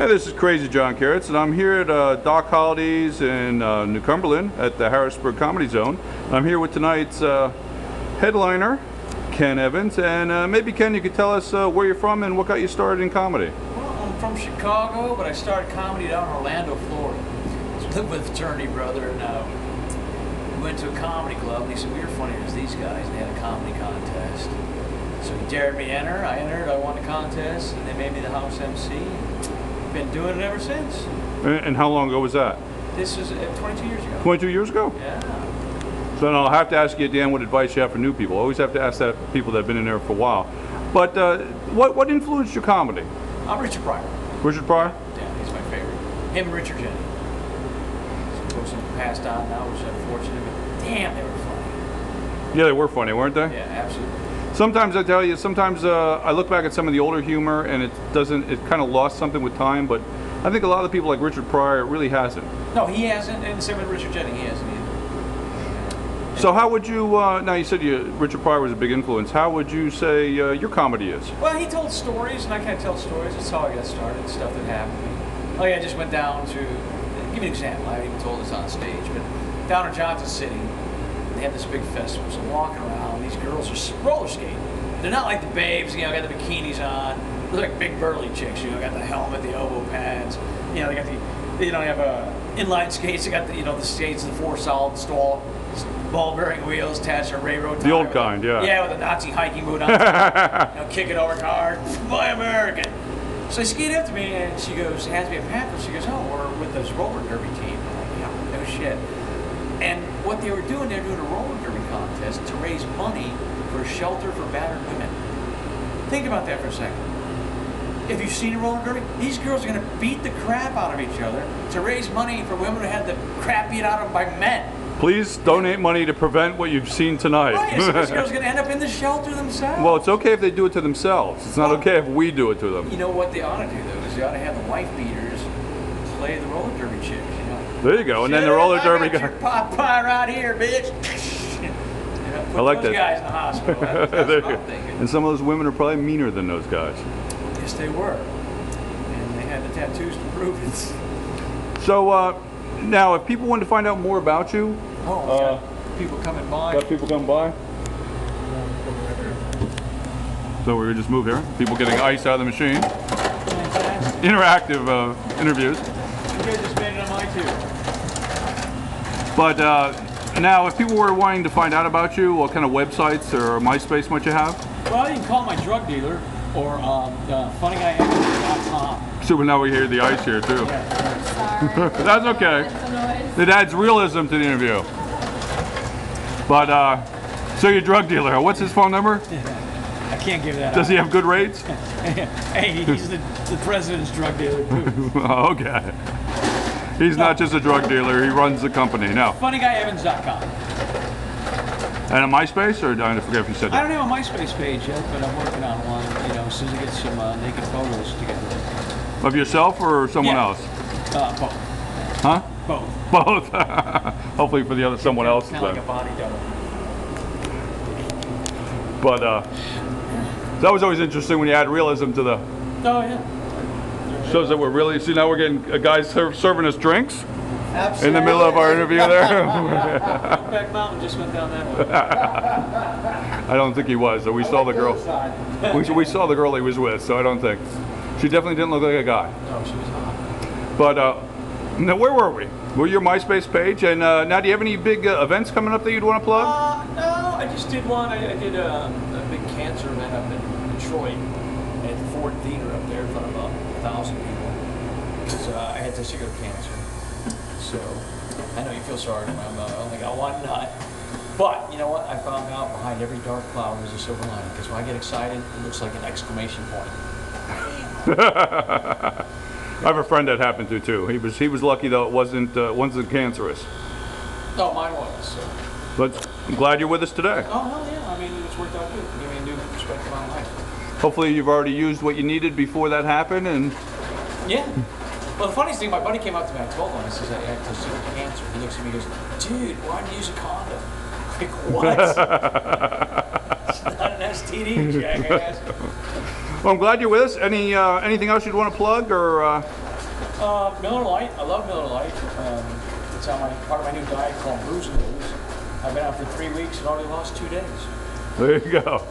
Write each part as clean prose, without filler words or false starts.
Hey, this is Crazy John Carrots, and I'm here at Doc Holliday's in New Cumberland at the Harrisburg Comedy Zone. I'm here with tonight's headliner, Ken Evans, and maybe Ken, you could tell us where you're from and what got you started in comedy. Well, I'm from Chicago, but I started comedy down in Orlando, Florida. I lived with a fraternity brother, and we went to a comedy club, and he said, we were funnier as these guys, and they had a comedy contest. So he dared me to enter. I entered, I won the contest, and they made me the house MC. Been doing it ever since. And how long ago was that? This was 22 years ago. 22 years ago? Yeah. So then I'll have to ask you at the end what advice you have for new people. I always have to ask that people that have been in there for a while. But what influenced your comedy? Richard Pryor. Richard Pryor? Yeah, he's my favorite. Him and Richard Jennings. Some folks have passed on now, which is unfortunate, but damn, they were funny. Yeah, they were funny, weren't they? Yeah, absolutely. Sometimes I tell you, sometimes I look back at some of the older humor and it kind of lost something with time, but I think a lot of the people like Richard Pryor, it really hasn't. No, he hasn't, and same with Richard Jennings, he hasn't either. So how would you, now you said Richard Pryor was a big influence, how would you say your comedy is? Well, he told stories, and I kind of tell stories. That's how I got started, stuff that happened to me. Like I just went down to, give me an example, I haven't even told this on stage, but down in Johnson City, they have this big festival, so I'm walking around, these girls are roller skating. They're not like the babes, you know, got the bikinis on. They're like big burly chicks, you know, got the helmet, the elbow pads. You know, they got the, you know, they have inline skates, they got the, you know, the skates, the four solid stall, ball bearing wheels attached to a railroad tire. The old kind, yeah. Yeah, with a Nazi hiking boot on, you know, kicking over cars, Buy American. So they skate up to me and she goes, hands me a pamphlet, she goes, oh, we're with this roller derby team. I'm like, yeah, no shit. And what they were doing a roller derby contest to raise money for a shelter for battered women. Think about that for a second. If you've seen a roller derby, these girls are going to beat the crap out of each other to raise money for women who had the crap beat out of them by men. Please donate money to prevent what you've seen tonight. Right, so these girls are going to end up in the shelter themselves. Well, it's okay if they do it to themselves. It's not okay if we do it to them. You know what they ought to do, though, is they ought to have the wife beaters play the roller derby chicks, you know. There you go, and then the roller derby guy. Pot pie right here, bitch. I like those that. guys in the hospital. That's what I'm thinking. And some of those women are probably meaner than those guys. Yes, they were. And they had the tattoos to prove it. So now, if people want to find out more about you, people coming by. got people come by. So we just move here. People getting ice out of the machine. Fantastic. Interactive interviews. You guys just made it on my too. But now, if people were wanting to find out about you, what kind of websites or MySpace might you have? Well, you can call my drug dealer or funnyguyevans.com. So now we hear the ice here too. Sorry. That's okay. It adds realism to the interview. But so your drug dealer, what's his phone number? I can't give that Does he have good rates? Hey, he's the president's drug dealer too. Okay. He's not just a drug dealer, he runs the company. Now, funnyguyevans.com. And a MySpace, or I forget if you said that? I don't have a MySpace page yet, but I'm working on one, you know, as soon as I get some naked photos together. Of yourself or someone else? Both. Huh? Both. Both. Hopefully for the other someone else. Kind of like a body double. But that was always interesting when you add realism to the... Oh, yeah. Shows that we're really, see now we're getting a guy serving us drinks. Absolutely. In the middle of our interview there. Back Mountain just went down that way. I don't think he was, so we saw the girl. We saw the girl he was with, so I don't think. She definitely didn't look like a guy. No, she was hot. But now where were we? We're your MySpace page, and now do you have any big events coming up that you'd want to plug? No, I just did one. I did a big cancer event up in Detroit at the Ford Theater up there in front of 1,000 people. Because I had testicular cancer. So I know you feel sorry for me. I only got one nut. But you know what? I found out behind every dark cloud there's a silver lining. Because when I get excited, it looks like an exclamation point. I have a friend that happened to too. He was lucky though it wasn't cancerous. No, mine was. So. But I'm glad you're with us today. Oh hell yeah! I mean, it's worked out good. Give me a new perspective on life. Hopefully you've already used what you needed before that happened, and yeah. Well, the funniest thing, my buddy came up to me. I told him, I says, I have testicular cancer. He looks at me and goes, "Dude, why did you use a condom?" I'm like, what? It's not an STD, jackass. Well, I'm glad you're with us. Anything else you'd want to plug, or? Miller Lite. I love Miller Lite. It's on part of my new diet called Booze and Booze. I've been out for 3 weeks and already lost 2 days. There you go.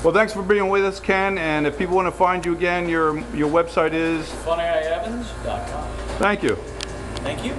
Well, thanks for being with us, Ken. And if people want to find you again, your website is FunAIEvans.com. Thank you. Thank you.